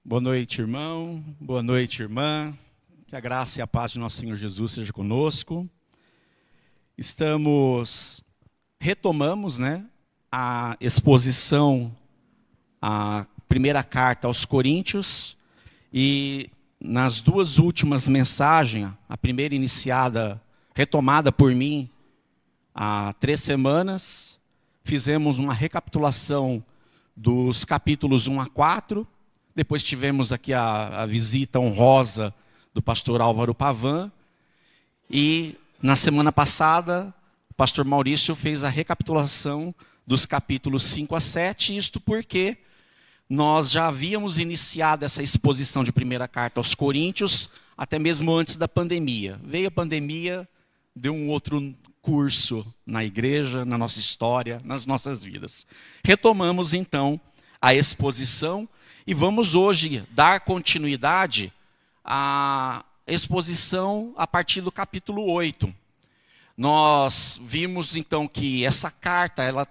Boa noite, irmão. Boa noite, irmã. Que a graça e a paz de nosso Senhor Jesus seja conosco. Retomamos, a exposição, a primeira carta aos Coríntios, e nas duas últimas mensagens, a primeira retomada por mim há 3 semanas, fizemos uma recapitulação dos capítulos 1 a 4, depois tivemos aqui a visita honrosa do pastor Álvaro Pavan, e na semana passada o pastor Maurício fez a recapitulação dos capítulos 5 a 7, isto porque nós já havíamos iniciado essa exposição de primeira carta aos Coríntios, até mesmo antes da pandemia. Veio a pandemia, deu um outro curso na igreja, na nossa história, nas nossas vidas. Retomamos então a exposição e vamos hoje dar continuidade à exposição a partir do capítulo 8. Nós vimos então que essa carta ela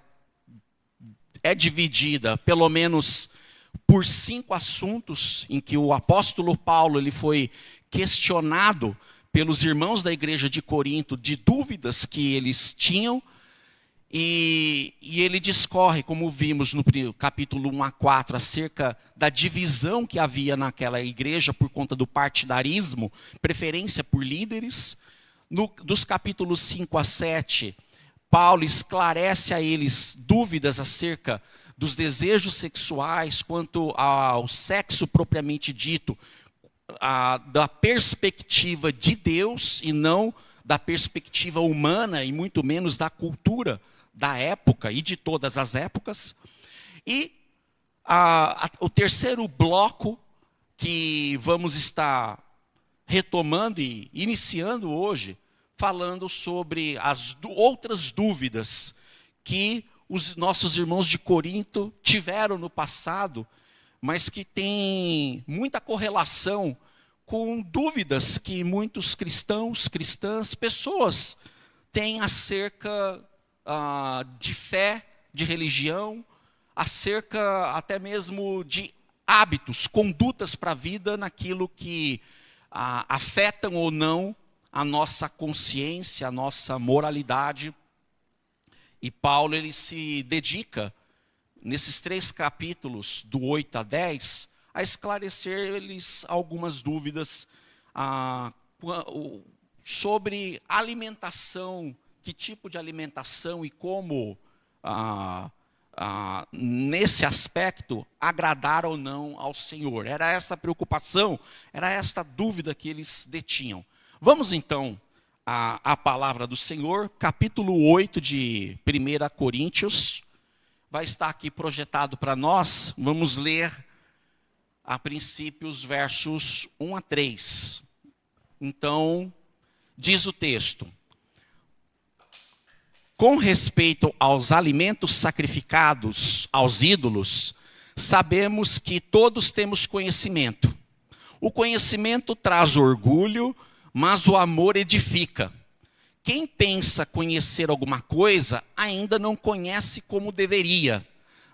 é dividida pelo menos por 5 assuntos em que o apóstolo Paulo ele foi questionado pelos irmãos da igreja de Corinto de dúvidas que eles tinham, e ele discorre, como vimos no capítulo 1 a 4, acerca da divisão que havia naquela igreja por conta do partidarismo, preferência por líderes. Dos capítulos 5 a 7, Paulo esclarece a eles dúvidas acerca dos desejos sexuais, quanto ao sexo propriamente dito, da perspectiva de Deus e não da perspectiva humana, e muito menos da cultura da época e de todas as épocas. E o terceiro bloco que vamos estar retomando e iniciando hoje, falando sobre as outras dúvidas que os nossos irmãos de Corinto tiveram no passado, mas que tem muita correlação com dúvidas que muitos cristãos, cristãs, pessoas têm acerca de fé, de religião, acerca até mesmo de hábitos, condutas para a vida, naquilo que afetam ou não a nossa consciência, a nossa moralidade. E Paulo ele se dedica, nesses 3 capítulos, do 8 a 10, a esclarecer-lhes algumas dúvidas sobre alimentação, que tipo de alimentação e como, nesse aspecto, agradar ou não ao Senhor. Era essa a preocupação, era esta dúvida que eles detinham. Vamos então à palavra do Senhor, capítulo 8 de 1 Coríntios, vai estar aqui projetado para nós. Vamos ler a princípio os versos 1 a 3. Então, diz o texto: com respeito aos alimentos sacrificados aos ídolos, sabemos que todos temos conhecimento. O conhecimento traz orgulho, mas o amor edifica. Quem pensa conhecer alguma coisa, ainda não conhece como deveria.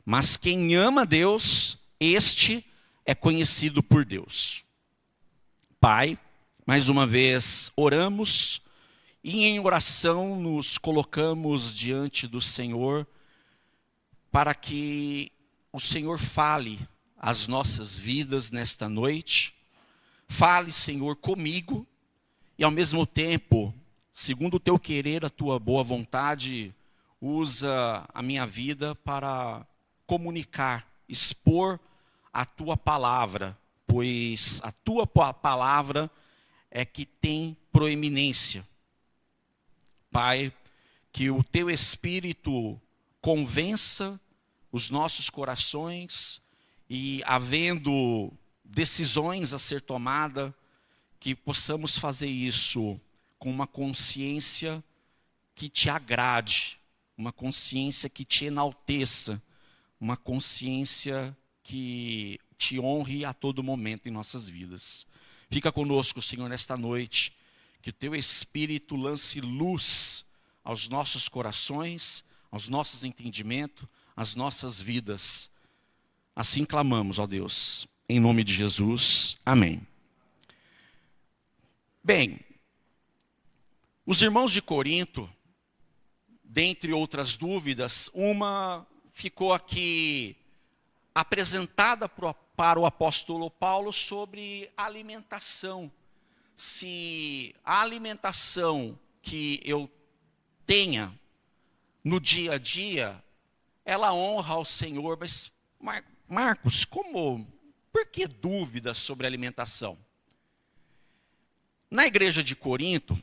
Mas quem ama Deus, este é conhecido por Deus. Pai, mais uma vez oramos, e em oração nos colocamos diante do Senhor, para que o Senhor fale as nossas vidas nesta noite. Fale, Senhor, comigo, e ao mesmo tempo, segundo o teu querer, a tua boa vontade, usa a minha vida para comunicar, expor a tua palavra, pois a tua palavra é que tem proeminência. Pai, que o teu Espírito convença os nossos corações, e havendo decisões a ser tomada, que possamos fazer isso com uma consciência que te agrade, uma consciência que te enalteça, uma consciência que te honre a todo momento em nossas vidas. Fica conosco, Senhor, nesta noite, que o teu Espírito lance luz aos nossos corações, aos nossos entendimentos, às nossas vidas. Assim clamamos, ó Deus, Em nome de Jesus, amém. Bem, os irmãos de Corinto, dentre outras dúvidas, uma ficou aqui apresentada para o apóstolo Paulo sobre alimentação. Se a alimentação que eu tenha no dia a dia, ela honra ao Senhor, mas Marcos, por que dúvidas sobre alimentação? Na igreja de Corinto,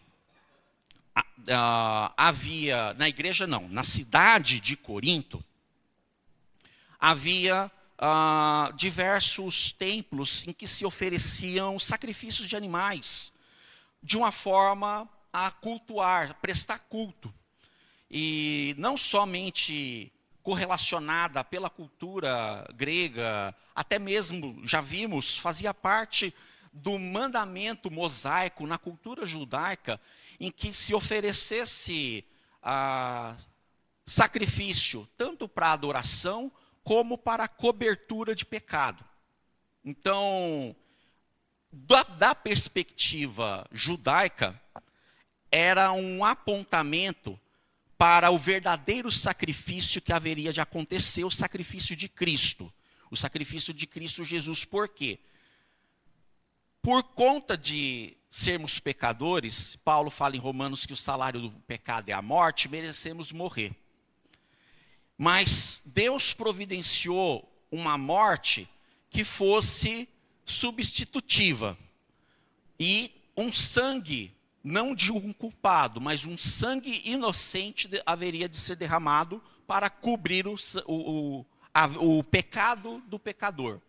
na cidade de Corinto, havia diversos templos em que se ofereciam sacrifícios de animais, de uma forma a cultuar, prestar culto. E não somente correlacionada pela cultura grega, até mesmo, já vimos, fazia parte do mandamento mosaico na cultura judaica, em que se oferecesse sacrifício, tanto para adoração, como para a cobertura de pecado. Então, da perspectiva judaica, era um apontamento para o verdadeiro sacrifício que haveria de acontecer, o sacrifício de Cristo. O sacrifício de Cristo Jesus. Por quê? Por conta de sermos pecadores, Paulo fala em Romanos que o salário do pecado é a morte, merecemos morrer. Mas Deus providenciou uma morte que fosse substitutiva. E um sangue, não de um culpado, mas um sangue inocente haveria de ser derramado para cobrir o pecado do pecador.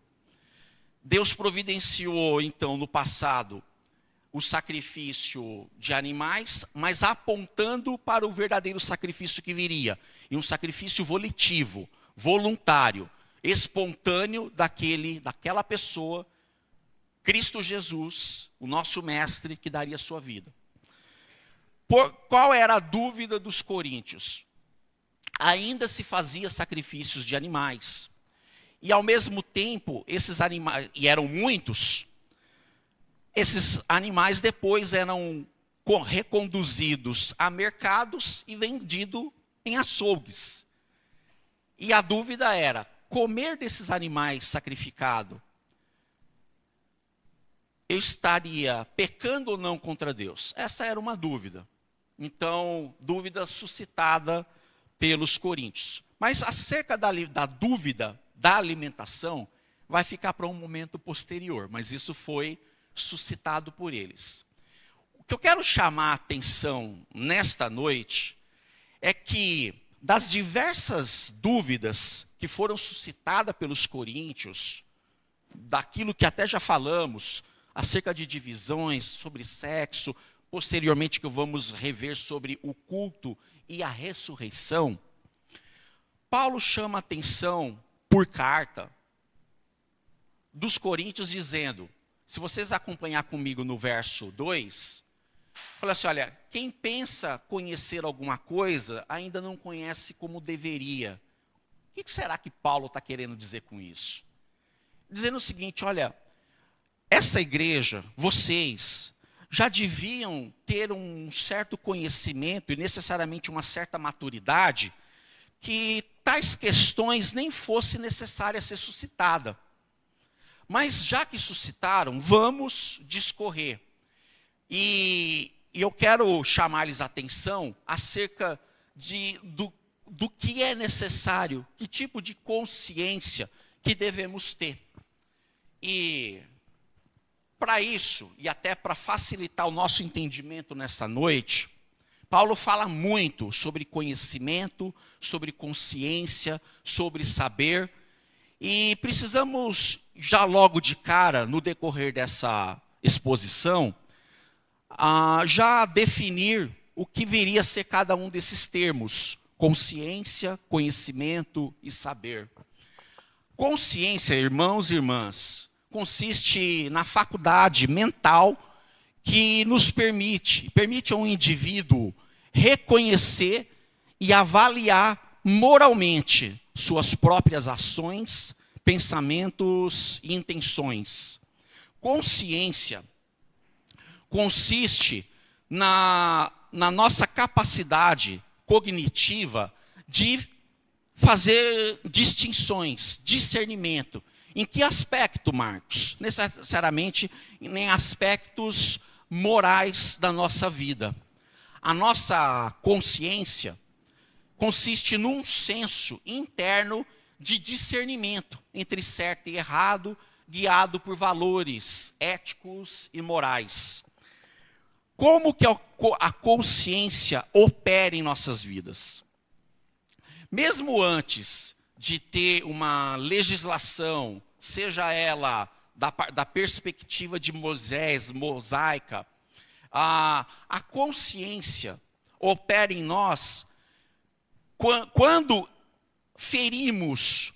Deus providenciou, então, no passado, o sacrifício de animais, mas apontando para o verdadeiro sacrifício que viria. E um sacrifício volitivo, voluntário, espontâneo daquela pessoa, Cristo Jesus, o nosso mestre, que daria a sua vida. Qual era a dúvida dos coríntios? Ainda se fazia sacrifícios de animais. E ao mesmo tempo, esses animais, e eram muitos, esses animais depois eram reconduzidos a mercados e vendidos em açougues. E a dúvida era, comer desses animais sacrificados, eu estaria pecando ou não contra Deus? Essa era uma dúvida. Então, dúvida suscitada pelos coríntios. Mas acerca da dúvida da alimentação, vai ficar para um momento posterior, mas isso foi suscitado por eles. O que eu quero chamar a atenção nesta noite é que das diversas dúvidas que foram suscitadas pelos coríntios, daquilo que até já falamos, acerca de divisões, sobre sexo, posteriormente que vamos rever sobre o culto e a ressurreição, Paulo chama a atenção por carta dos coríntios dizendo, se vocês acompanhar comigo no verso 2, fala assim, olha, quem pensa conhecer alguma coisa, ainda não conhece como deveria. O que será que Paulo está querendo dizer com isso? Dizendo o seguinte, olha, essa igreja, vocês, já deviam ter um certo conhecimento e necessariamente uma certa maturidade, que tais questões nem fosse necessária ser suscitada. Mas já que suscitaram, vamos discorrer. E eu quero chamar-lhes a atenção acerca do que é necessário, que tipo de consciência que devemos ter. E para isso, e até para facilitar o nosso entendimento nessa noite, Paulo fala muito sobre conhecimento, sobre consciência, sobre saber, e precisamos já logo de cara, no decorrer dessa exposição, já definir o que viria a ser cada um desses termos, consciência, conhecimento e saber. Consciência, irmãos e irmãs, consiste na faculdade mental que nos permite a um indivíduo reconhecer e avaliar moralmente suas próprias ações, pensamentos e intenções. Consciência consiste na nossa capacidade cognitiva de fazer distinções, discernimento. Em que aspecto, Marcos? Necessariamente em aspectos morais da nossa vida. A nossa consciência consiste num senso interno de discernimento entre certo e errado, guiado por valores éticos e morais. Como que a consciência opera em nossas vidas? Mesmo antes de ter uma legislação, seja ela da perspectiva de Moisés, mosaica, a consciência opera em nós quando ferimos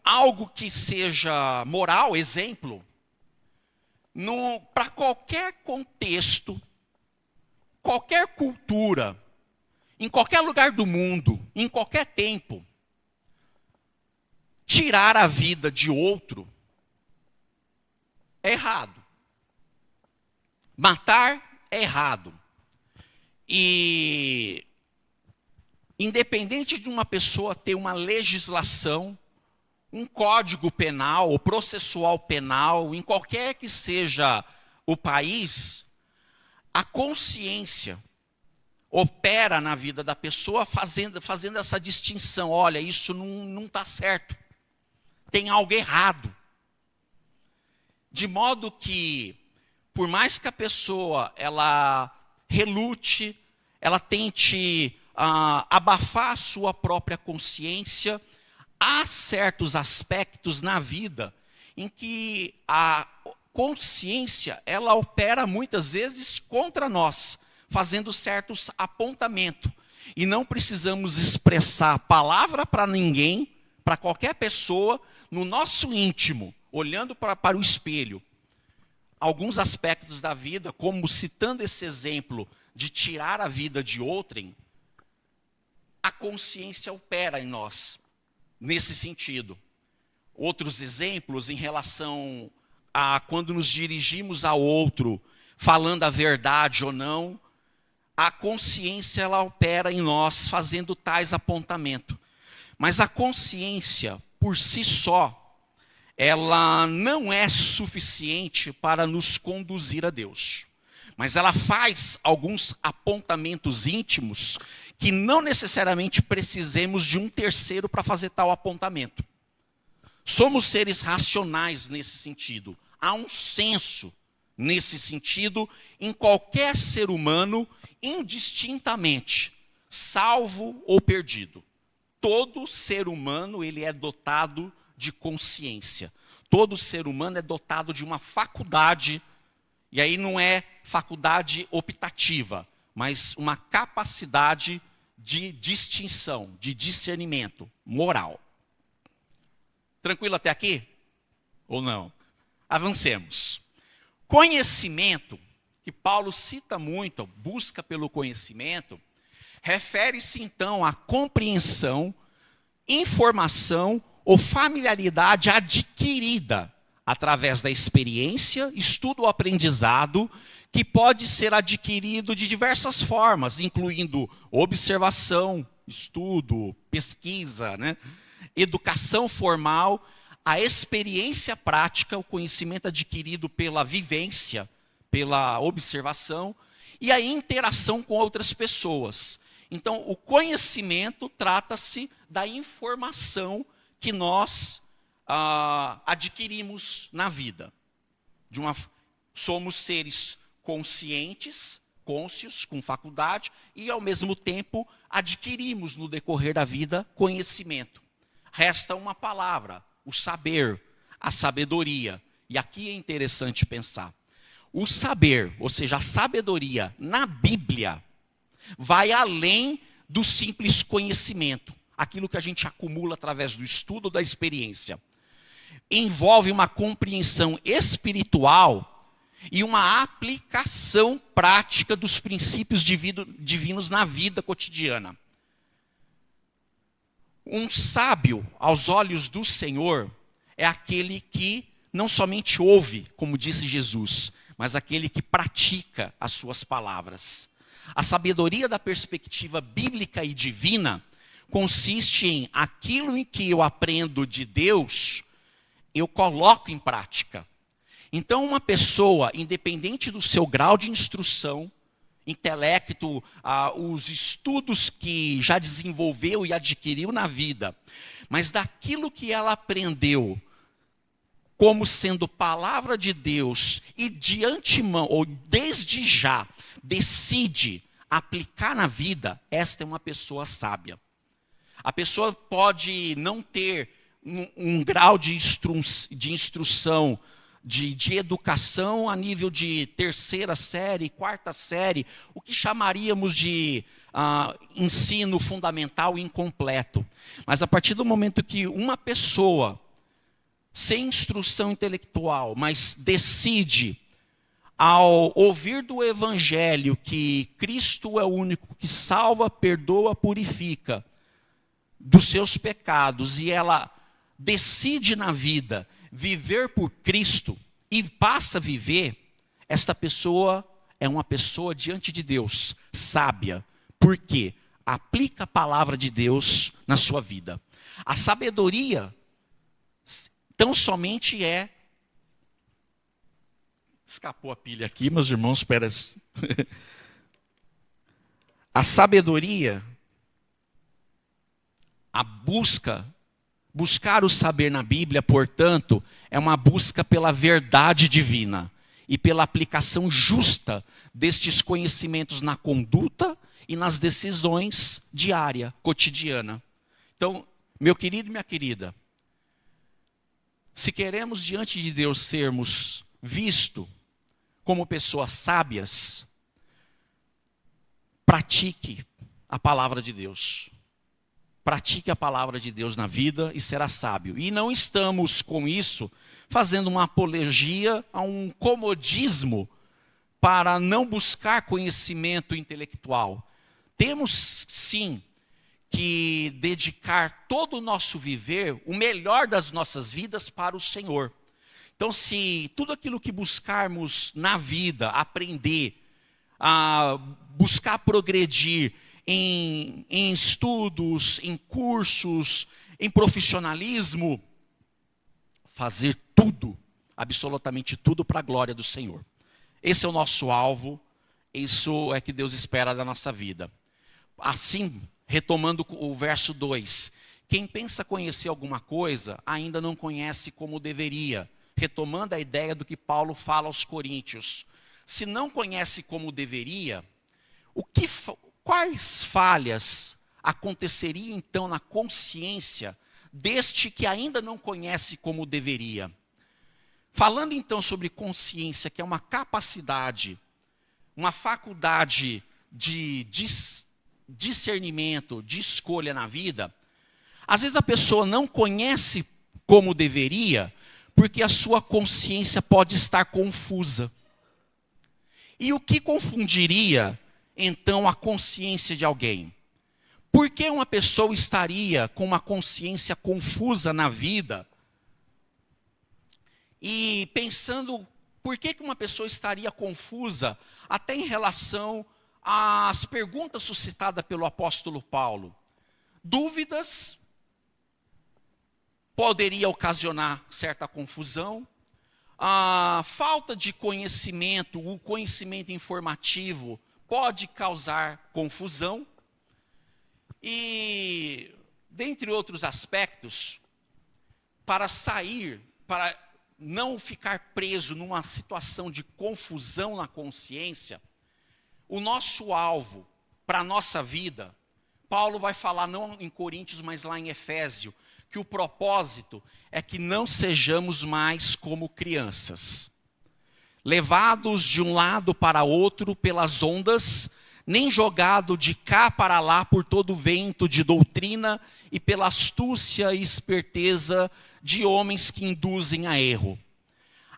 algo que seja moral, exemplo, para qualquer contexto, qualquer cultura, em qualquer lugar do mundo, em qualquer tempo, tirar a vida de outro é errado. Matar é errado. E independente de uma pessoa ter uma legislação, um código penal ou processual penal, em qualquer que seja o país, a consciência opera na vida da pessoa fazendo essa distinção. Olha, isso não está certo. Tem algo errado. De modo que, por mais que a pessoa ela relute, ela tente abafar a sua própria consciência, há certos aspectos na vida em que a consciência ela opera muitas vezes contra nós, fazendo certos apontamentos. E não precisamos expressar a palavra para ninguém, para qualquer pessoa, no nosso íntimo, olhando para o espelho. Alguns aspectos da vida, como citando esse exemplo de tirar a vida de outrem, a consciência opera em nós, nesse sentido. Outros exemplos em relação a quando nos dirigimos ao outro, falando a verdade ou não, a consciência ela opera em nós, fazendo tais apontamentos. Mas a consciência, por si só, ela não é suficiente para nos conduzir a Deus. Mas ela faz alguns apontamentos íntimos que não necessariamente precisemos de um terceiro para fazer tal apontamento. Somos seres racionais nesse sentido. Há um senso nesse sentido em qualquer ser humano, indistintamente, salvo ou perdido. Todo ser humano ele é dotado de consciência. Todo ser humano é dotado de uma faculdade, e aí não é faculdade optativa, mas uma capacidade de distinção, de discernimento moral. Tranquilo até aqui? Ou não? Avancemos. Conhecimento, que Paulo cita muito, busca pelo conhecimento, refere-se então à compreensão, informação ou familiaridade adquirida através da experiência, estudo ou aprendizado, que pode ser adquirido de diversas formas, incluindo observação, estudo, pesquisa, educação formal, a experiência prática, o conhecimento adquirido pela vivência, pela observação, e a interação com outras pessoas. Então, o conhecimento trata-se da informação que nós adquirimos na vida. Somos seres conscientes, cônscios, com faculdade, e ao mesmo tempo adquirimos no decorrer da vida conhecimento. Resta uma palavra, o saber, a sabedoria. E aqui é interessante pensar. O saber, ou seja, a sabedoria na Bíblia, vai além do simples conhecimento, aquilo que a gente acumula através do estudo ou da experiência. Envolve uma compreensão espiritual e uma aplicação prática dos princípios divinos na vida cotidiana. Um sábio, aos olhos do Senhor, é aquele que não somente ouve, como disse Jesus, mas aquele que pratica as suas palavras. A sabedoria da perspectiva bíblica e divina consiste em aquilo em que eu aprendo de Deus, eu coloco em prática. Então, uma pessoa, independente do seu grau de instrução, intelecto, os estudos que já desenvolveu e adquiriu na vida, mas daquilo que ela aprendeu como sendo palavra de Deus e de antemão, ou desde já, decide aplicar na vida, esta é uma pessoa sábia. A pessoa pode não ter um grau de instrução, de educação a nível de terceira série, quarta série, o que chamaríamos de ensino fundamental incompleto. Mas a partir do momento que uma pessoa, sem instrução intelectual, mas decide, ao ouvir do Evangelho que Cristo é o único que salva, perdoa, purifica dos seus pecados, e ela decide na vida viver por Cristo e passa a viver, esta pessoa é uma pessoa diante de Deus, sábia, porque aplica a palavra de Deus na sua vida. A sabedoria tão somente é... Escapou a pilha aqui, meus irmãos, espera. A sabedoria, a buscar o saber na Bíblia, portanto, é uma busca pela verdade divina e pela aplicação justa destes conhecimentos na conduta e nas decisões diária, cotidiana. Então, meu querido e minha querida, se queremos diante de Deus sermos vistos como pessoas sábias, pratique a palavra de Deus. Pratique a palavra de Deus na vida e será sábio. E não estamos com isso fazendo uma apologia a um comodismo para não buscar conhecimento intelectual. Temos sim que dedicar todo o nosso viver, o melhor das nossas vidas para o Senhor. Então, se tudo aquilo que buscarmos na vida, aprender, buscar progredir em estudos, em cursos, em profissionalismo, fazer tudo, absolutamente tudo para a glória do Senhor. Esse é o nosso alvo, isso é que Deus espera da nossa vida. Assim, retomando o verso 2, quem pensa conhecer alguma coisa, ainda não conhece como deveria. Retomando a ideia do que Paulo fala aos Coríntios. Se não conhece como deveria, quais falhas aconteceriam então na consciência deste que ainda não conhece como deveria? Falando então sobre consciência, que é uma capacidade, uma faculdade de discernimento, de escolha na vida, às vezes a pessoa não conhece como deveria, porque a sua consciência pode estar confusa. E o que confundiria, então, a consciência de alguém? Por que uma pessoa estaria com uma consciência confusa na vida? E pensando, por que uma pessoa estaria confusa até em relação às perguntas suscitadas pelo apóstolo Paulo? Dúvidas poderia ocasionar certa confusão. A falta de conhecimento, o conhecimento informativo pode causar confusão. E, dentre outros aspectos, para não ficar preso numa situação de confusão na consciência, o nosso alvo para a nossa vida, Paulo vai falar não em Coríntios, mas lá em Efésio, que o propósito é que não sejamos mais como crianças, levados de um lado para outro pelas ondas, nem jogado de cá para lá por todo o vento de doutrina e pela astúcia e esperteza de homens que induzem a erro.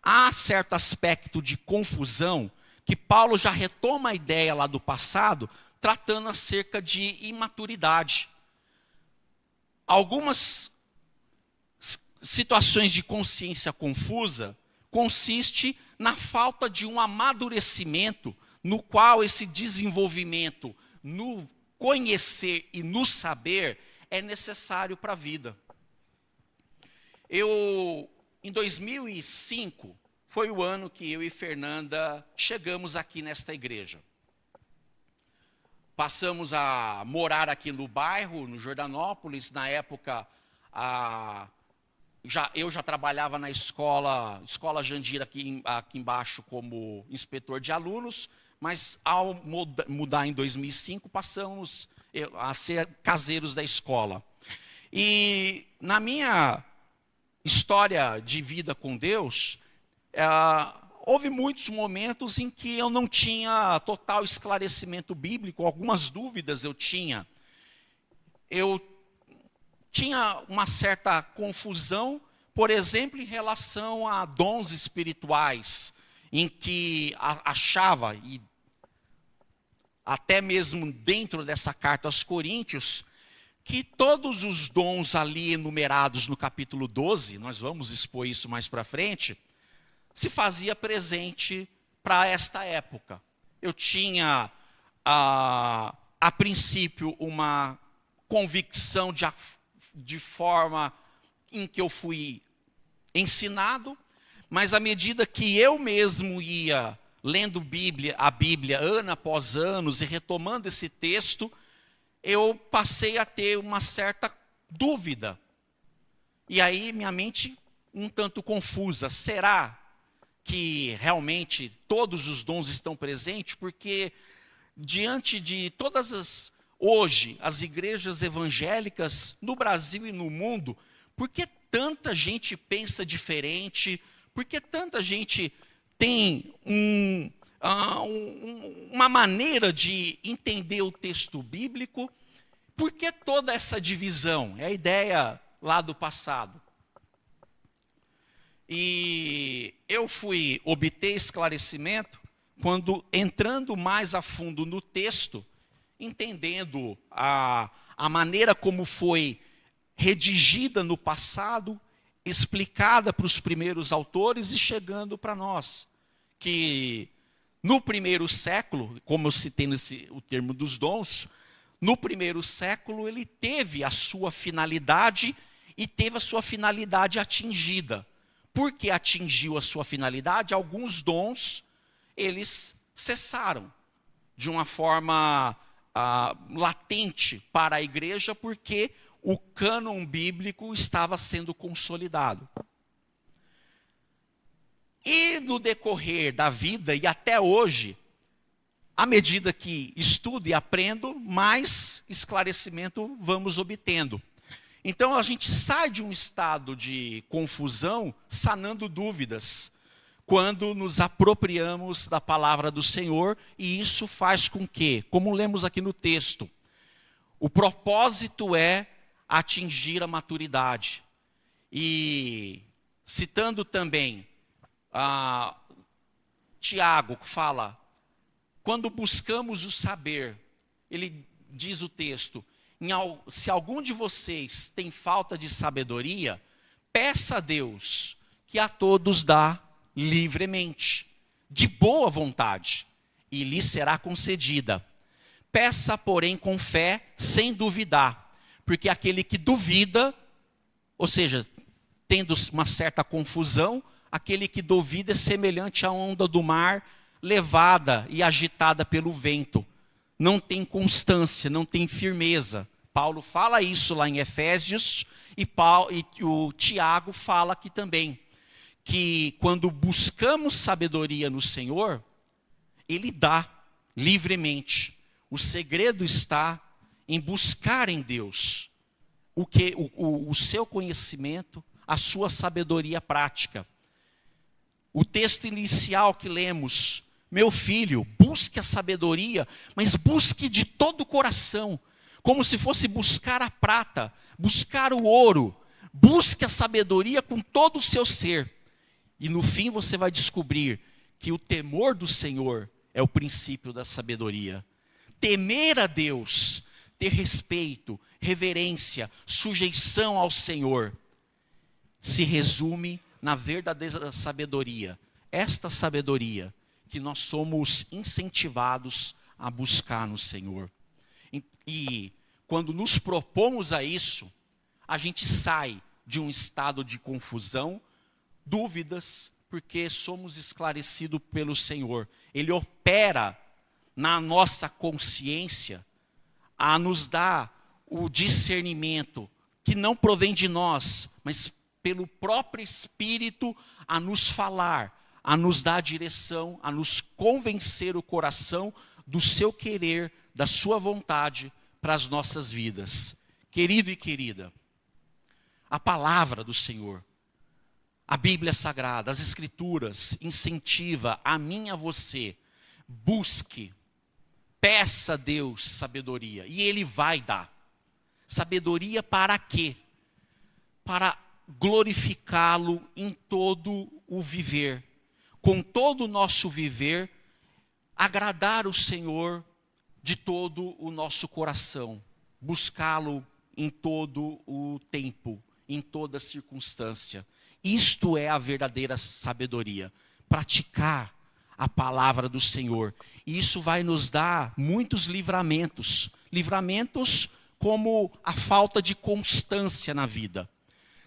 Há certo aspecto de confusão que Paulo já retoma a ideia lá do passado, tratando acerca de imaturidade. Algumas situações de consciência confusa consiste na falta de um amadurecimento no qual esse desenvolvimento no conhecer e no saber é necessário para a vida. Em 2005, foi o ano que eu e Fernanda chegamos aqui nesta igreja. Passamos a morar aqui no bairro, no Jordanópolis. Na época, eu já trabalhava na escola Jandira aqui embaixo como inspetor de alunos, mas ao mudar em 2005, passamos a ser caseiros da escola. E na minha história de vida com Deus, houve muitos momentos em que eu não tinha total esclarecimento bíblico, algumas dúvidas eu tinha. Eu tinha uma certa confusão, por exemplo, em relação a dons espirituais, em que achava, e até mesmo dentro dessa carta aos Coríntios, que todos os dons ali enumerados no capítulo 12, nós vamos expor isso mais para frente, se fazia presente para esta época. Eu tinha, a princípio, uma convicção de forma em que eu fui ensinado, mas à medida que eu mesmo ia lendo a Bíblia ano após ano e retomando esse texto, eu passei a ter uma certa dúvida. E aí minha mente um tanto confusa. Será que realmente todos os dons estão presentes? Porque diante de hoje, as igrejas evangélicas no Brasil e no mundo, por que tanta gente pensa diferente? Por que tanta gente tem uma maneira de entender o texto bíblico? Por que toda essa divisão? É a ideia lá do passado. E eu fui obter esclarecimento quando, entrando mais a fundo no texto, entendendo a maneira como foi redigida no passado, explicada para os primeiros autores e chegando para nós. Que no primeiro século, como eu citei o termo dos dons, no primeiro século ele teve a sua finalidade e teve a sua finalidade atingida. Porque atingiu a sua finalidade, alguns dons, eles cessaram de uma forma latente para a igreja, porque o cânon bíblico estava sendo consolidado. E no decorrer da vida, e até hoje, à medida que estudo e aprendo, mais esclarecimento vamos obtendo. Então a gente sai de um estado de confusão, sanando dúvidas, quando nos apropriamos da palavra do Senhor, e isso faz com que, como lemos aqui no texto, o propósito é atingir a maturidade. E citando também Tiago, que fala, quando buscamos o saber, ele diz o texto, se algum de vocês tem falta de sabedoria, peça a Deus, que a todos dá livremente, de boa vontade, e lhe será concedida. Peça, porém, com fé, sem duvidar, porque aquele que duvida, ou seja, tendo uma certa confusão, aquele que duvida é semelhante à onda do mar, levada e agitada pelo vento. Não tem constância, não tem firmeza. Paulo fala isso lá em Efésios, e o Tiago fala aqui também, que quando buscamos sabedoria no Senhor, Ele dá livremente. O segredo está em buscar em Deus o seu conhecimento, a sua sabedoria prática. O texto inicial que lemos, meu filho, busque a sabedoria, mas busque de todo o coração, como se fosse buscar a prata, buscar o ouro. Busque a sabedoria com todo o seu ser. E no fim você vai descobrir que o temor do Senhor é o princípio da sabedoria. Temer a Deus, ter respeito, reverência, sujeição ao Senhor. se resume na verdadeira sabedoria. Esta sabedoria que nós somos incentivados a buscar no Senhor. E quando nos propomos a isso, a gente sai de um estado de confusão, dúvidas, porque somos esclarecidos pelo Senhor. Ele opera na nossa consciência a nos dar o discernimento que não provém de nós, mas pelo próprio Espírito a nos falar, a nos dar direção, a nos convencer o coração do seu querer, da sua vontade para as nossas vidas. Querido e querida, a palavra do Senhor, a Bíblia Sagrada, as Escrituras, incentiva a mim e a você, busque, peça a Deus sabedoria, e Ele vai dar. Sabedoria para quê? Para glorificá-lo em todo o viver, com todo o nosso viver, agradar o Senhor de todo o nosso coração, buscá-lo em todo o tempo, em toda circunstância. Isto é a verdadeira sabedoria, praticar a palavra do Senhor. E isso vai nos dar muitos livramentos, livramentos como a falta de constância na vida.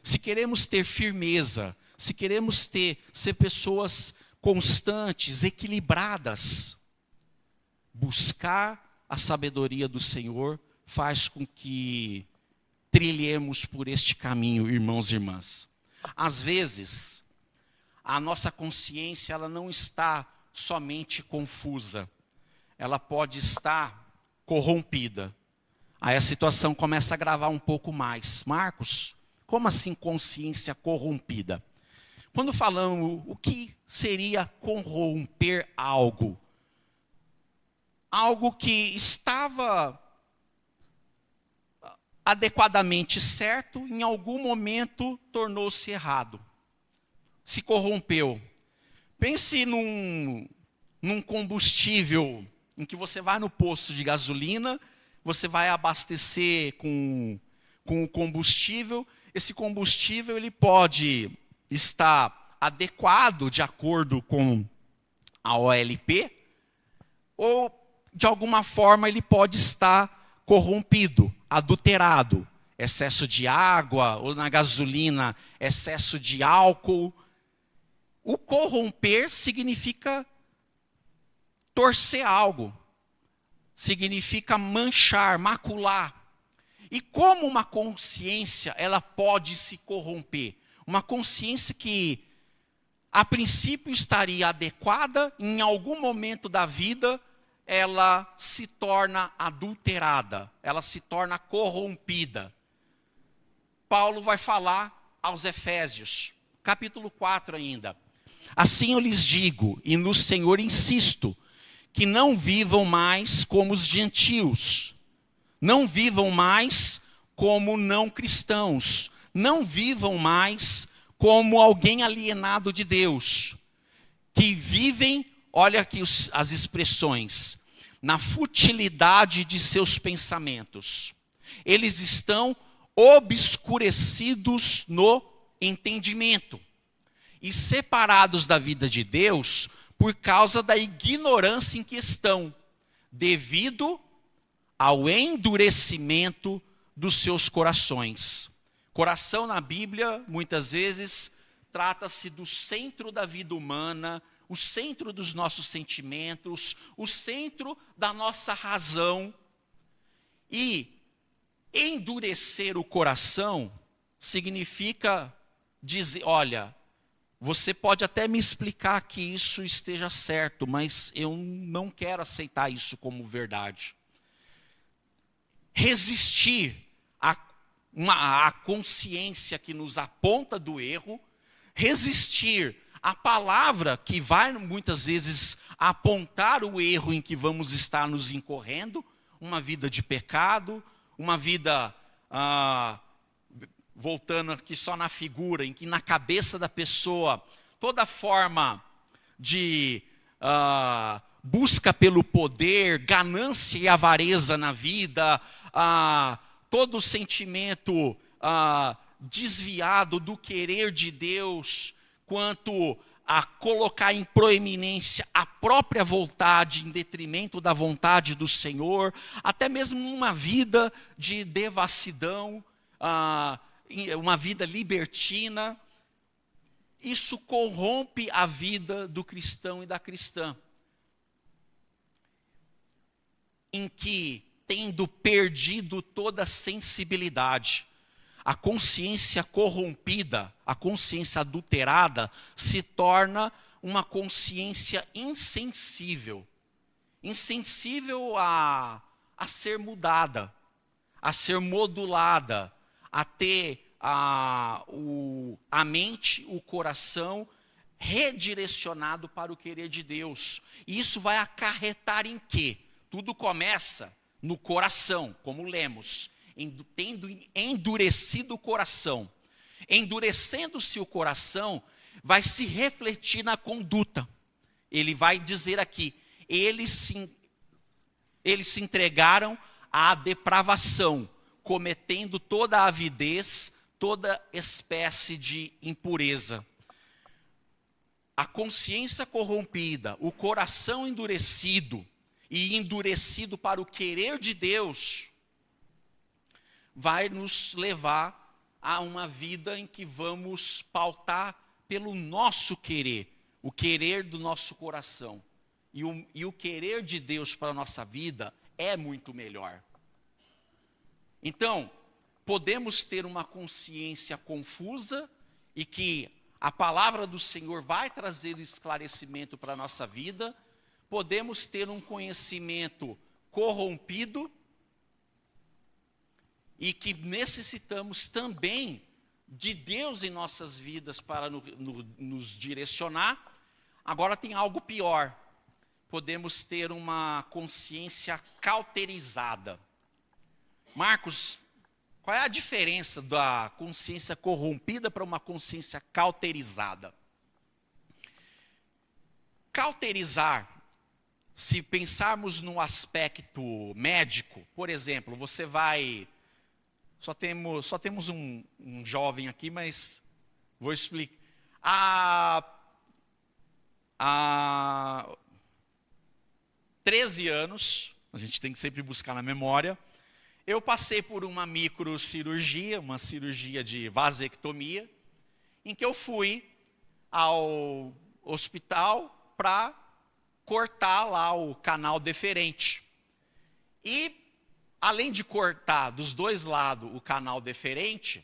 Se queremos ter firmeza, se queremos ser pessoas constantes, equilibradas, buscar a sabedoria do Senhor faz com que trilhemos por este caminho, irmãos e irmãs. Às vezes, a nossa consciência ela não está somente confusa, ela pode estar corrompida. Aí a situação começa a agravar um pouco mais. Marcos, como assim consciência corrompida? Quando falamos o que seria corromper algo? Algo que estava adequadamente certo, em algum momento tornou-se errado. Se corrompeu. Pense num combustível em que você vai no posto de gasolina, você vai abastecer com o combustível. Esse combustível ele pode estar adequado de acordo com a OLP, ou de alguma forma ele pode estar corrompido, adulterado, excesso de água, ou na gasolina, excesso de álcool. O corromper significa torcer algo, significa manchar, macular. E como uma consciência, ela pode se corromper? Uma consciência que, a princípio, estaria adequada, em algum momento da vida, ela se torna adulterada, ela se torna corrompida. Paulo vai falar aos Efésios, capítulo 4 ainda. Assim eu lhes digo, e no Senhor insisto, que não vivam mais como os gentios, não vivam mais como não cristãos, não vivam mais como alguém alienado de Deus, que vivem, olha aqui as expressões, na futilidade de seus pensamentos. Eles estão obscurecidos no entendimento e separados da vida de Deus por causa da ignorância em que estão, devido ao endurecimento dos seus corações. Coração na Bíblia, muitas vezes, trata-se do centro da vida humana, o centro dos nossos sentimentos, o centro da nossa razão. E endurecer o coração significa dizer, olha, você pode até me explicar que isso esteja certo, mas eu não quero aceitar isso como verdade. Resistir à consciência que nos aponta do erro, resistir à palavra que vai muitas vezes apontar o erro em que vamos estar nos incorrendo, uma vida de pecado, uma vida, voltando aqui só na figura, em que na cabeça da pessoa, toda forma de busca pelo poder, ganância e avareza na vida, todo sentimento desviado do querer de Deus, quanto a colocar em proeminência a própria vontade em detrimento da vontade do Senhor, até mesmo uma vida de devassidão, uma vida libertina. Isso corrompe a vida do cristão e da cristã, em que, tendo perdido toda a sensibilidade, a consciência corrompida, a consciência adulterada, se torna uma consciência insensível. Insensível a ser mudada, a ser modulada, a ter a mente, o coração redirecionado para o querer de Deus. E isso vai acarretar em quê? Tudo começa no coração, como lemos, tendo endurecido o coração. Endurecendo-se o coração, vai se refletir na conduta. Ele vai dizer aqui, eles se entregaram à depravação, cometendo toda a avidez, toda espécie de impureza. A consciência corrompida, o coração endurecido, e endurecido para o querer de Deus, vai nos levar a uma vida em que vamos pautar pelo nosso querer, o querer do nosso coração. E o querer de Deus para a nossa vida é muito melhor. Então, podemos ter uma consciência confusa e que a palavra do Senhor vai trazer esclarecimento para a nossa vida. Podemos ter um conhecimento corrompido e que necessitamos também de Deus em nossas vidas para nos direcionar. Agora tem algo pior. Podemos ter uma consciência cauterizada. Marcos, qual é a diferença da consciência corrompida para uma consciência cauterizada? Cauterizar, se pensarmos no aspecto médico, por exemplo, você vai... Só temos um jovem aqui, mas vou explicar. Há 13 anos, a gente tem que sempre buscar na memória, eu passei por uma microcirurgia, uma cirurgia de vasectomia, em que eu fui ao hospital para cortar lá o canal deferente. E, além de cortar dos dois lados o canal deferente,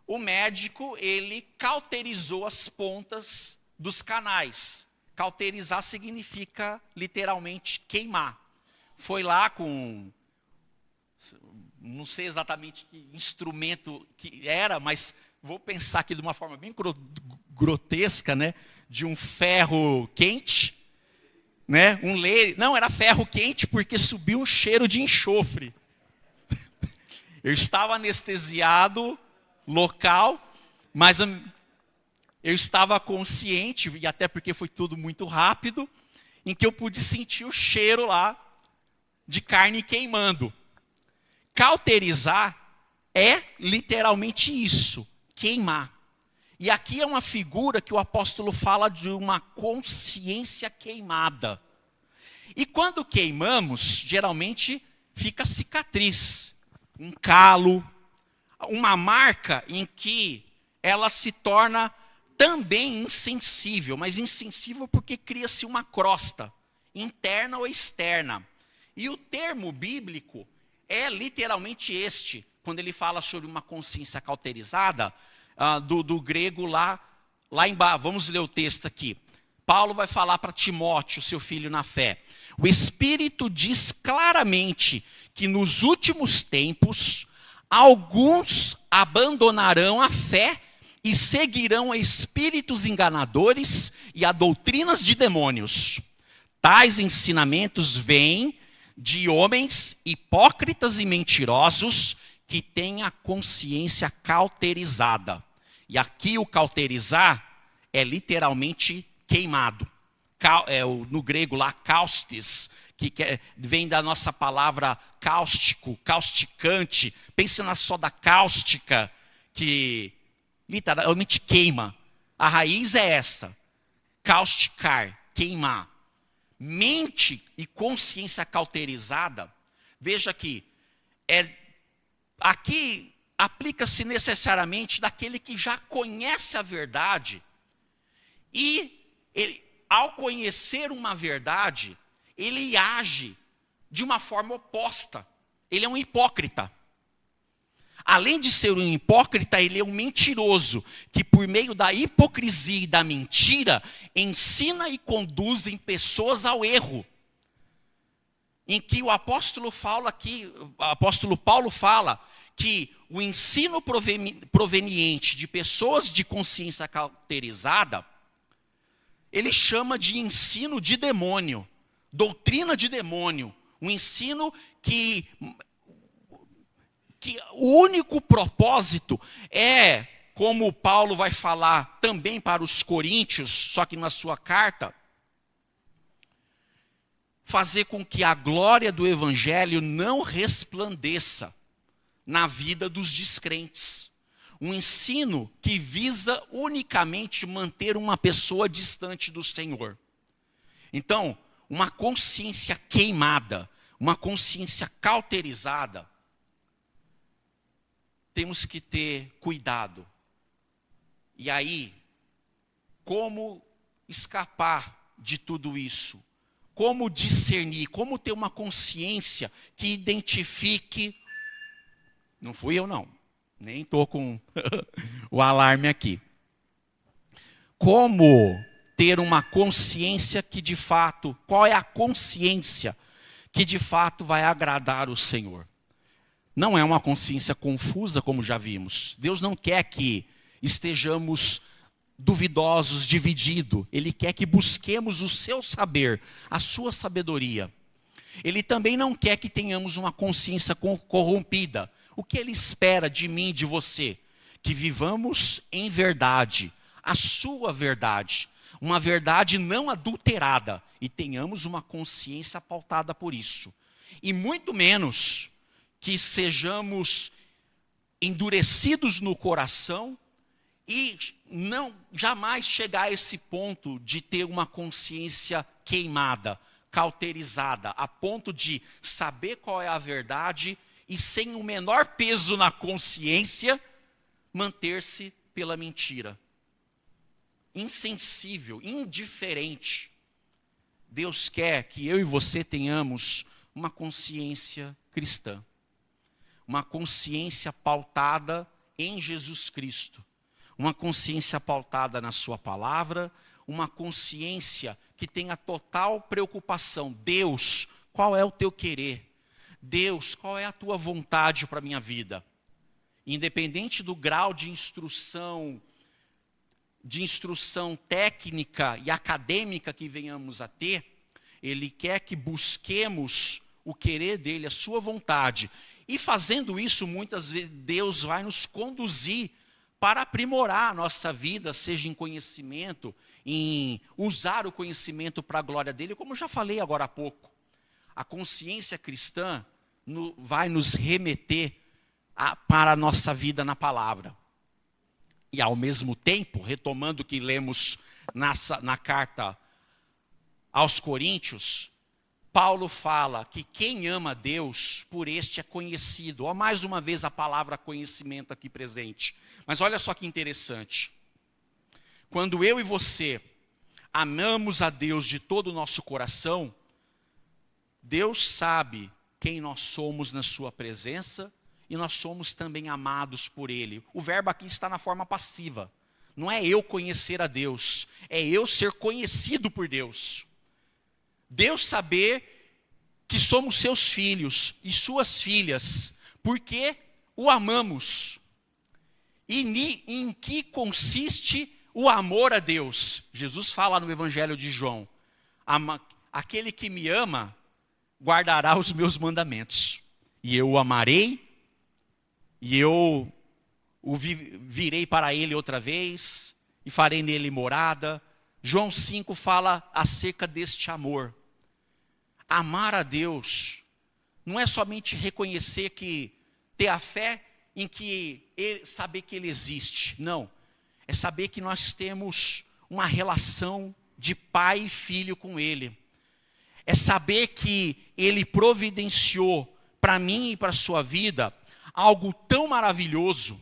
o médico, ele cauterizou as pontas dos canais. Cauterizar significa, literalmente, queimar. Foi lá com... não sei exatamente que instrumento que era, mas vou pensar aqui de uma forma bem grotesca, né? De um ferro quente, né? Não, era ferro quente porque subiu um cheiro de enxofre. Eu estava anestesiado local, mas eu estava consciente, e até porque foi tudo muito rápido, em que eu pude sentir o cheiro lá de carne queimando. Cauterizar é literalmente isso, queimar. E aqui é uma figura que o apóstolo fala de uma consciência queimada. E quando queimamos, geralmente fica cicatriz, um calo, uma marca em que ela se torna também insensível, mas insensível porque cria-se uma crosta, interna ou externa. E o termo bíblico é literalmente este, quando ele fala sobre uma consciência cauterizada, do grego lá embaixo. Vamos ler o texto aqui. Paulo vai falar para Timóteo, seu filho na fé. O Espírito diz claramente que nos últimos tempos, alguns abandonarão a fé e seguirão a espíritos enganadores e a doutrinas de demônios. Tais ensinamentos vêm de homens hipócritas e mentirosos que têm a consciência cauterizada. E aqui o cauterizar é literalmente queimado. No grego lá, caustes, que vem da nossa palavra cáustico, causticante. Pensa na soda cáustica, que literalmente queima. A raiz é essa: causticar, queimar. Mente e consciência cauterizada, veja que aqui aplica-se necessariamente daquele que já conhece a verdade e ele, ao conhecer uma verdade, ele age de uma forma oposta. Ele é um hipócrita. Além de ser um hipócrita, ele é um mentiroso, que por meio da hipocrisia e da mentira, ensina e conduz pessoas ao erro. Em que o apóstolo Paulo fala que o ensino proveniente de pessoas de consciência cauterizada, ele chama de ensino de demônio, doutrina de demônio, um ensino que o único propósito é, como Paulo vai falar também para os coríntios, só que na sua carta, fazer com que a glória do evangelho não resplandeça na vida dos descrentes. Um ensino que visa unicamente manter uma pessoa distante do Senhor. Então, uma consciência queimada, uma consciência cauterizada, temos que ter cuidado. E aí, como escapar de tudo isso? Como discernir? Como ter uma consciência que identifique... Não fui eu não, nem estou com o alarme aqui. Como ter uma consciência que de fato... Qual é a consciência que de fato vai agradar o Senhor? Não é uma consciência confusa, como já vimos. Deus não quer que estejamos duvidosos, divididos. Ele quer que busquemos o seu saber, a sua sabedoria. Ele também não quer que tenhamos uma consciência corrompida. O que ele espera de mim e de você? Que vivamos em verdade, a sua verdade. Uma verdade não adulterada. E tenhamos uma consciência pautada por isso. E muito menos que sejamos endurecidos no coração e não jamais chegar a esse ponto de ter uma consciência queimada, cauterizada, a ponto de saber qual é a verdade e sem o menor peso na consciência, manter-se pela mentira. Insensível, indiferente. Deus quer que eu e você tenhamos uma consciência cristã. Uma consciência pautada em Jesus Cristo. Uma consciência pautada na sua palavra. Uma consciência que tenha total preocupação. Deus, qual é o teu querer? Deus, qual é a tua vontade para a minha vida? Independente do grau de instrução técnica e acadêmica que venhamos a ter, Ele quer que busquemos o querer dEle, a sua vontade. E fazendo isso, muitas vezes Deus vai nos conduzir para aprimorar a nossa vida, seja em conhecimento, em usar o conhecimento para a glória dEle, como eu já falei agora há pouco. A consciência cristã vai nos remeter para a nossa vida na palavra. E ao mesmo tempo, retomando o que lemos na carta aos Coríntios, Paulo fala que quem ama Deus, por este é conhecido. Ó, mais uma vez a palavra conhecimento aqui presente. Mas olha só que interessante. Quando eu e você amamos a Deus de todo o nosso coração, Deus sabe quem nós somos na sua presença e nós somos também amados por Ele. O verbo aqui está na forma passiva. Não é eu conhecer a Deus, é eu ser conhecido por Deus. Deus saber que somos seus filhos e suas filhas, porque o amamos. E em que consiste o amor a Deus? Jesus fala no Evangelho de João: aquele que me ama guardará os meus mandamentos, e eu o amarei, e eu virei para ele outra vez, e farei nele morada. João 5 fala acerca deste amor. Amar a Deus não é somente reconhecer que ter a fé em que saber que Ele existe. Não. É saber que nós temos uma relação de pai e filho com Ele. É saber que Ele providenciou para mim e para a sua vida algo tão maravilhoso.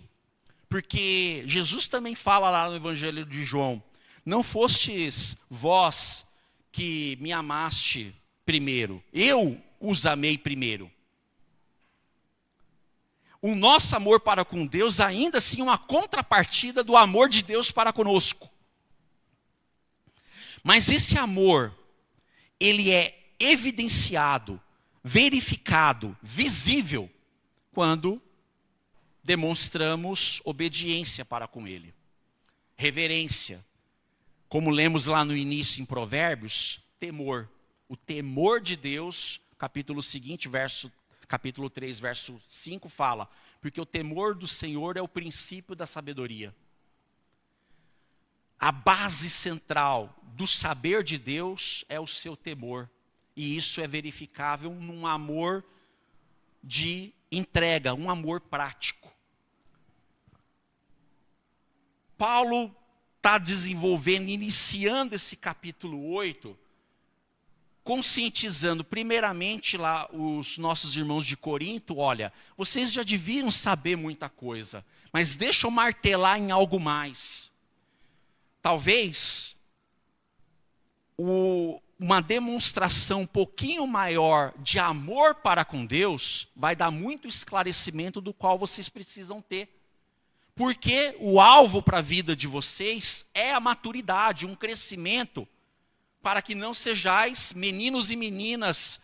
Porque Jesus também fala lá no Evangelho de João: não fostes vós que me amaste primeiro, eu os amei primeiro. O nosso amor para com Deus ainda assim é uma contrapartida do amor de Deus para conosco. Mas esse amor, ele é evidenciado, verificado, visível, quando demonstramos obediência para com Ele. Reverência. Como lemos lá no início em Provérbios, temor. O temor de Deus, capítulo seguinte, capítulo 3, verso 5 fala: porque o temor do Senhor é o princípio da sabedoria. A base central do saber de Deus é o seu temor. E isso é verificável num amor de entrega, um amor prático. Paulo está desenvolvendo, iniciando esse capítulo 8, conscientizando primeiramente lá os nossos irmãos de Corinto: olha, vocês já deviam saber muita coisa, mas deixa eu martelar em algo mais. Talvez uma demonstração um pouquinho maior de amor para com Deus vai dar muito esclarecimento do qual vocês precisam ter. Porque o alvo para a vida de vocês é a maturidade, um crescimento, para que não sejais meninos e meninas.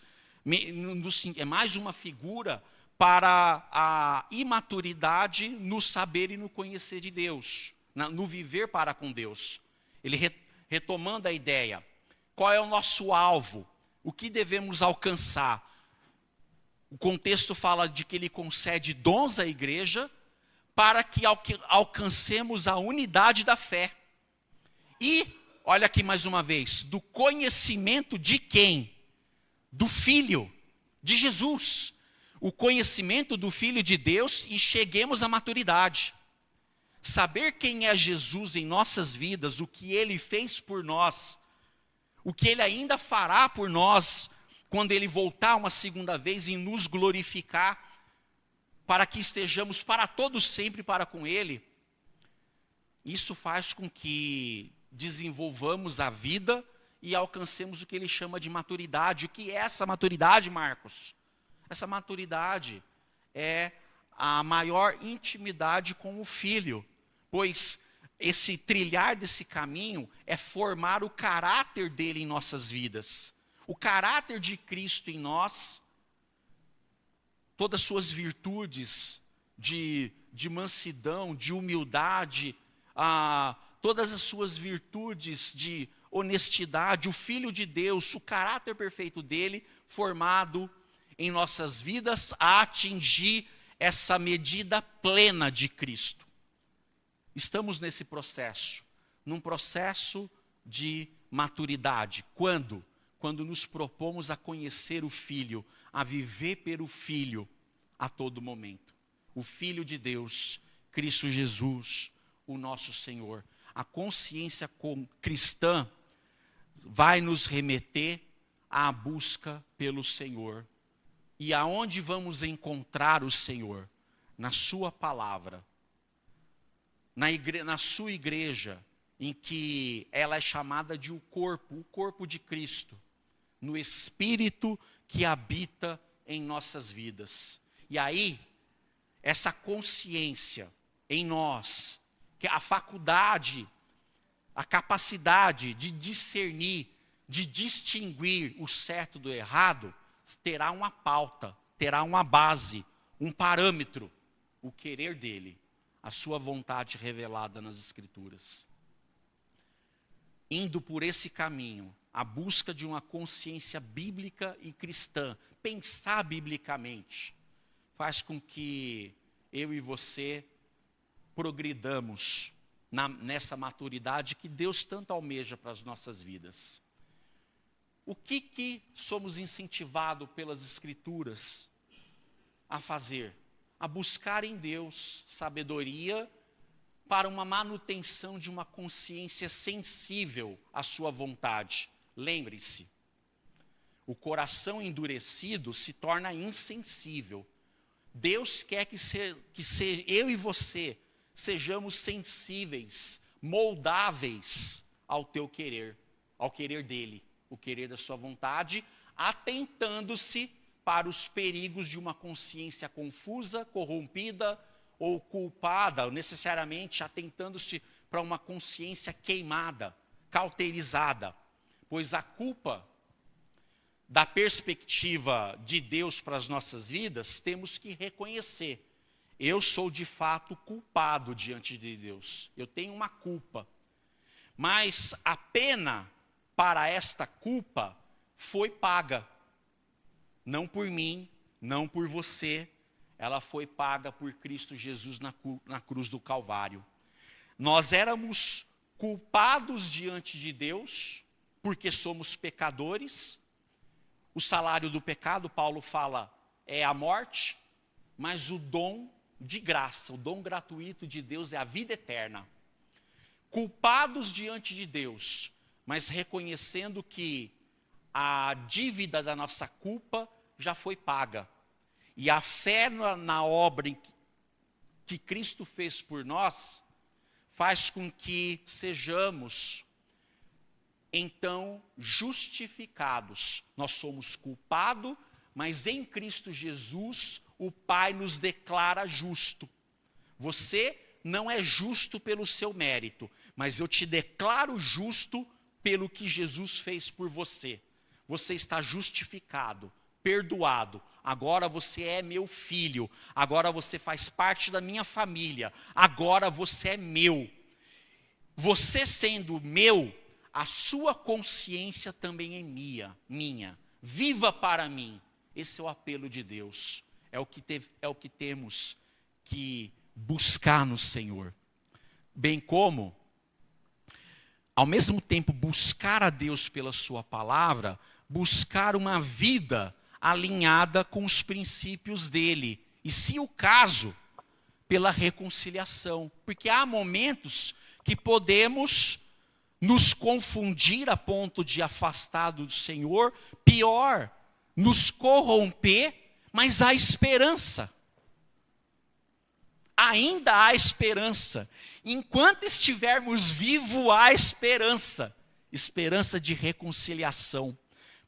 É mais uma figura para a imaturidade no saber e no conhecer de Deus, no viver para com Deus. Ele retomando a ideia: qual é o nosso alvo? O que devemos alcançar? O contexto fala de que ele concede dons à igreja para que alcancemos a unidade da fé. E, olha aqui mais uma vez, do conhecimento de quem? Do Filho, de Jesus. O conhecimento do Filho de Deus e cheguemos à maturidade. Saber quem é Jesus em nossas vidas, o que Ele fez por nós, o que Ele ainda fará por nós, quando Ele voltar uma segunda vez e nos glorificar, para que estejamos para todos sempre para com Ele. Isso faz com que desenvolvamos a vida e alcancemos o que Ele chama de maturidade. O que é essa maturidade, Marcos? Essa maturidade é a maior intimidade com o Filho, pois esse trilhar desse caminho é formar o caráter dele em nossas vidas. O caráter de Cristo em nós, todas as suas virtudes de mansidão, de humildade, todas as suas virtudes de honestidade, o Filho de Deus, o caráter perfeito dele, formado em nossas vidas a atingir essa medida plena de Cristo. Estamos nesse processo, num processo de maturidade. Quando? Quando nos propomos a conhecer o Filho, a viver pelo Filho a todo momento. O Filho de Deus, Cristo Jesus, o nosso Senhor. A consciência cristã vai nos remeter à busca pelo Senhor. E aonde vamos encontrar o Senhor? Na sua palavra. Na sua igreja, em que ela é chamada de o corpo de Cristo. No Espírito que habita em nossas vidas. E aí, essa consciência em nós, que a faculdade, a capacidade de discernir, de distinguir o certo do errado, terá uma pauta, terá uma base, um parâmetro, o querer dele, a sua vontade revelada nas Escrituras. Indo por esse caminho, a busca de uma consciência bíblica e cristã, pensar biblicamente, faz com que eu e você progridamos nessa maturidade que Deus tanto almeja para as nossas vidas. O que somos incentivados pelas Escrituras a fazer? a buscar em Deus sabedoria para uma manutenção de uma consciência sensível à sua vontade. Lembre-se, o coração endurecido se torna insensível. Deus quer que eu e você sejamos sensíveis, moldáveis ao teu querer, ao querer dele, o querer da sua vontade, atentando-se para os perigos de uma consciência confusa, corrompida ou culpada, ou necessariamente atentando-se para uma consciência queimada, cauterizada, pois a culpa, da perspectiva de Deus para as nossas vidas, temos que reconhecer: eu sou de fato culpado diante de Deus, eu tenho uma culpa, mas a pena para esta culpa foi paga, não por mim, não por você, ela foi paga por Cristo Jesus na cruz do Calvário. Nós éramos culpados diante de Deus, porque somos pecadores. O salário do pecado, Paulo fala, é a morte, mas o dom de graça, o dom gratuito de Deus é a vida eterna. Culpados diante de Deus, mas reconhecendo que a dívida da nossa culpa já foi paga. E a fé na obra que Cristo fez por nós, faz com que sejamos então justificados. Nós somos culpados, mas em Cristo Jesus o Pai nos declara justo. Você não é justo pelo seu mérito, mas eu te declaro justo pelo que Jesus fez por você. Você está justificado, perdoado. Agora você é meu filho, agora você faz parte da minha família, agora você é meu. Você sendo meu, a sua consciência também é minha. Viva para mim. Esse é o apelo de Deus. É o que temos que buscar no Senhor. Bem como, ao mesmo tempo, buscar a Deus pela sua palavra, buscar uma vida alinhada com os princípios dele. E, se o caso, pela reconciliação. Porque há momentos que podemos nos confundir a ponto de afastar do Senhor, pior, nos corromper, mas há esperança. Ainda há esperança. Enquanto estivermos vivos, há esperança. Esperança de reconciliação.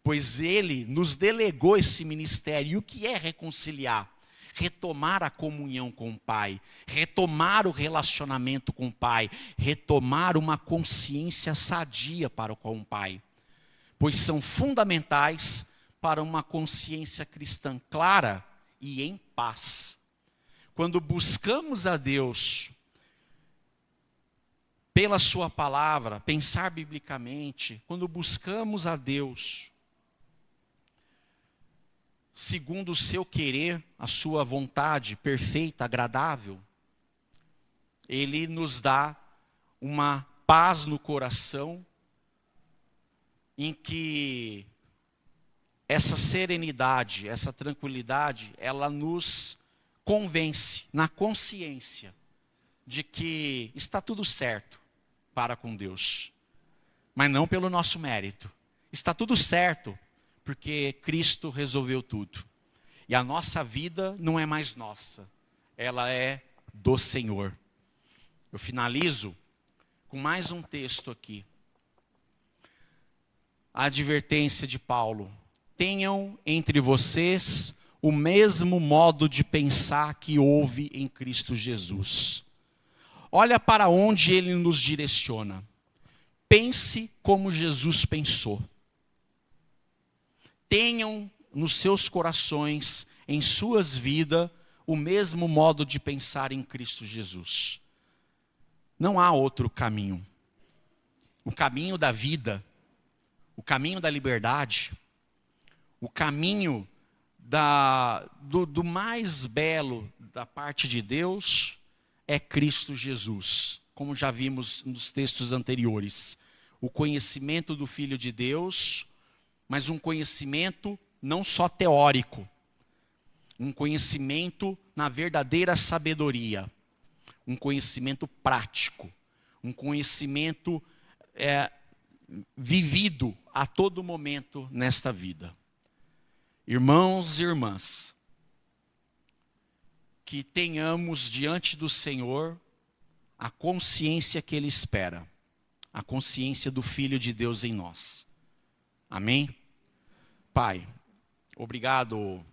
Pois Ele nos delegou esse ministério. E o que é reconciliar? Retomar a comunhão com o Pai, retomar o relacionamento com o Pai, retomar uma consciência sadia para com o Pai, pois são fundamentais para uma consciência cristã clara e em paz. Quando buscamos a Deus pela sua palavra, pensar biblicamente, quando buscamos a Deus segundo o seu querer, a sua vontade perfeita, agradável, Ele nos dá uma paz no coração, em que essa serenidade, essa tranquilidade, ela nos convence na consciência de que está tudo certo para com Deus, mas não pelo nosso mérito. Está tudo certo porque Cristo resolveu tudo. E a nossa vida não é mais nossa, ela é do Senhor. Eu finalizo com mais um texto aqui. A advertência de Paulo: tenham entre vocês o mesmo modo de pensar que houve em Cristo Jesus. Olha para onde ele nos direciona. Pense como Jesus pensou. Tenham nos seus corações, em suas vidas, o mesmo modo de pensar em Cristo Jesus. Não há outro caminho. O caminho da vida, o caminho da liberdade, o caminho do mais belo da parte de Deus é Cristo Jesus. Como já vimos nos textos anteriores. O conhecimento do Filho de Deus, mas um conhecimento não só teórico. um conhecimento na verdadeira sabedoria, um conhecimento prático, um conhecimento vivido a todo momento nesta vida. Irmãos e irmãs, que tenhamos diante do Senhor a consciência que Ele espera, a consciência do Filho de Deus em nós. Amém? Pai, obrigado